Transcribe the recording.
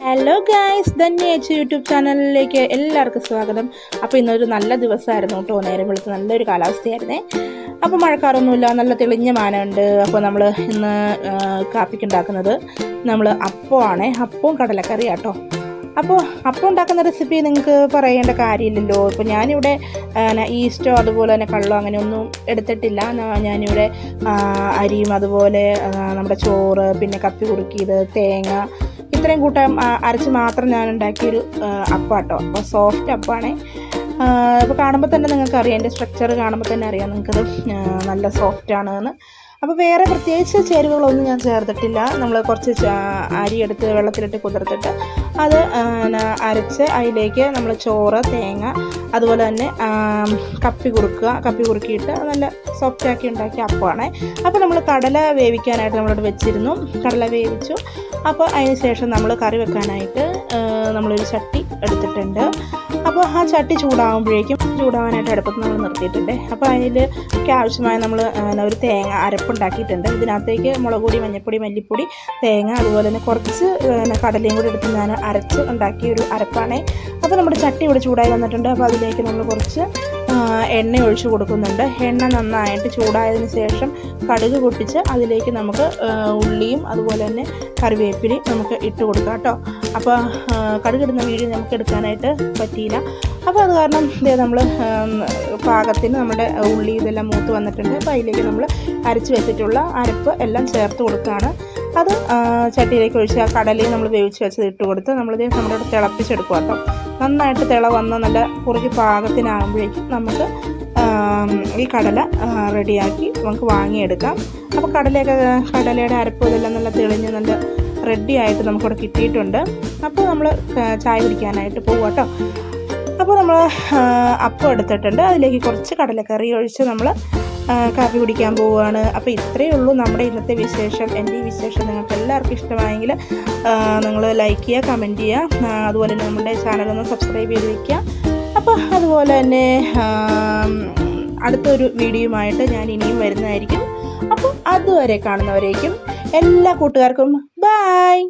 Hello guys, Dhanya H YouTube ചാനലിലേക്ക് എല്ലാവർക്കും സ്വാഗതം. അപ്പോൾ ഇന്നൊരു നല്ല ദിവസമായിരുന്നു കേട്ടോ. നേരം വെളുത്ത് നല്ലൊരു കാലാവസ്ഥയായിരുന്നേ. അപ്പോൾ മഴക്കാറൊന്നുമില്ല, നല്ല തെളിഞ്ഞ മാനമുണ്ട്. അപ്പോൾ നമ്മൾ ഇന്ന് കാപ്പിക്കുണ്ടാക്കുന്നത് നമ്മൾ അപ്പമാണ്. അപ്പവും കടലക്കറി കേട്ടോ. അപ്പോൾ അപ്പം ഉണ്ടാക്കുന്ന റെസിപ്പി നിങ്ങൾക്ക് പറയേണ്ട കാര്യമില്ലല്ലോ. ഇപ്പോൾ ഞാനിവിടെ ഈസ്റ്റോ അതുപോലെ തന്നെ കള്ളോ അങ്ങനെയൊന്നും എടുത്തിട്ടില്ല. ഞാനിവിടെ അരിയും അതുപോലെ നമ്മുടെ ചോറ്, പിന്നെ കപ്പി കുറുക്കിയത്, തേങ്ങ, ഇത്രയും കൂട്ടം അരച്ച് മാത്രം ഞാൻ ഉണ്ടാക്കിയൊരു അപ്പം കേട്ടോ. അപ്പോൾ സോഫ്റ്റ് അപ്പമാണ്. അപ്പോൾ കാണുമ്പോൾ തന്നെ നിങ്ങൾക്കറിയാം, എൻ്റെ സ്ട്രക്ചർ കാണുമ്പോൾ തന്നെ അറിയാം നിങ്ങൾക്കത് നല്ല സോഫ്റ്റാണെന്ന്. അപ്പോൾ വേറെ പ്രത്യേകിച്ച് ചേരുവകളൊന്നും ഞാൻ ചേർത്തിട്ടില്ല. നമ്മൾ കുറച്ച് അരി എടുത്ത് വെള്ളത്തിലിട്ട് കുതിർത്തിട്ട് അത് അരച്ച് അതിലേക്ക് നമ്മൾ ചോറ്, തേങ്ങ, അതുപോലെ തന്നെ കപ്പി കുറുക്കിയിട്ട് നല്ല സോഫ്റ്റാക്കി ഉണ്ടാക്കിയ അപ്പമാണ്. അപ്പോൾ നമ്മൾ കടല വേവിക്കാനായിട്ട് നമ്മളോട് വെച്ചിരുന്നു. കടല വേവിച്ചു. അപ്പോൾ അതിന് ശേഷം നമ്മൾ കറി വെക്കാനായിട്ട് നമ്മളൊരു ചട്ടി എടുത്തിട്ടുണ്ട്. അപ്പോൾ ആ ചട്ടി ചൂടാവാനായിട്ട് അടുപ്പത്ത് നമ്മൾ നിർത്തിയിട്ടുണ്ട്. അപ്പോൾ അതിലേക്ക് ആവശ്യമായ നമ്മൾ ഒരു തേങ്ങ അരപ്പുണ്ടാക്കിയിട്ടുണ്ട്. ഇതിനകത്തേക്ക് മുളക് പൊടി, മഞ്ഞൾപ്പൊടി, മല്ലിപ്പൊടി, തേങ്ങ, അതുപോലെ തന്നെ കുറച്ച് കടലയും കൂടി എടുത്ത് ഞാൻ അരച്ച് ഉണ്ടാക്കിയൊരു അരപ്പാണ്. അപ്പോൾ നമ്മുടെ ചട്ടി ഇവിടെ ചൂടായി വന്നിട്ടുണ്ട്. അപ്പോൾ അതിലേക്ക് നമ്മൾ കുറച്ച് എണ്ണ ഒഴിച്ച് കൊടുക്കുന്നുണ്ട്. എണ്ണ നന്നായിട്ട് ചൂടായതിന് ശേഷം കടുക് പൊട്ടിച്ച് അതിലേക്ക് നമുക്ക് ഉള്ളിയും അതുപോലെ തന്നെ കറിവേപ്പിലയും നമുക്ക് ഇട്ട് കൊടുക്കാം കേട്ടോ. അപ്പോൾ കടുകിടുന്ന വീഡിയോ നമുക്ക് എടുക്കാനായിട്ട് പറ്റിയില്ല. അപ്പോൾ അത് കാരണം നമ്മൾ പാകത്തിന് നമ്മുടെ ഉള്ളി ഇതെല്ലാം മൂത്ത് വന്നിട്ടുണ്ട്. അപ്പോൾ അതിലേക്ക് നമ്മൾ അരച്ച് വെച്ചിട്ടുള്ള അരപ്പ് എല്ലാം ചേർത്ത് കൊടുക്കുകയാണ്. അത് ചട്ടിയിലേക്ക് ഒഴിച്ച് ആ കടലയും നമ്മൾ വേവിച്ച് വെച്ചത് ഇട്ട് കൊടുത്ത് നമ്മളിത് നമ്മുടെ തിളപ്പിച്ചെടുക്കുക കേട്ടോ. നന്നായിട്ട് തിള വന്ന് നല്ല കുറച്ച് പാകത്തിനാകുമ്പോഴേക്കും നമുക്ക് ഈ കടല റെഡിയാക്കി നമുക്ക് വാങ്ങിയെടുക്കാം. അപ്പോൾ കടലയുടെ അരപ്പ് ഇതെല്ലാം നല്ല തെളിഞ്ഞ് നല്ല റെഡിയായിട്ട് നമുക്കിവിടെ കിട്ടിയിട്ടുണ്ട്. അപ്പോൾ നമ്മൾ ചായ കുടിക്കാനായിട്ട് പോകും കേട്ടോ. അപ്പോൾ നമ്മൾ അപ്പം എടുത്തിട്ടുണ്ട്. അതിലേക്ക് കുറച്ച് കടലക്കറി ഒഴിച്ച് നമ്മൾ കാപ്പി കുടിക്കാൻ പോവുകയാണ്. അപ്പോൾ ഇത്രയേ ഉള്ളൂ നമ്മുടെ ഇന്നത്തെ വിശേഷം. എൻ്റെ ഈ വിശേഷം നിങ്ങൾക്ക് എല്ലാവർക്കും ഇഷ്ടമായെങ്കിൽ നിങ്ങൾ ലൈക്ക് ചെയ്യുക, കമൻറ്റ് ചെയ്യുക, അതുപോലെ തന്നെ നമ്മുടെ ചാനലൊന്ന് സബ്സ്ക്രൈബ് ചെയ്ത് വയ്ക്കുക. അപ്പോൾ അതുപോലെ തന്നെ അടുത്തൊരു വീഡിയോയുമായിട്ട് ഞാൻ ഇനിയും വരുന്നതായിരിക്കും. അപ്പോൾ അതുവരെ കാണുന്നവരേക്കും എല്ലാ കൂട്ടുകാർക്കും ബായ്.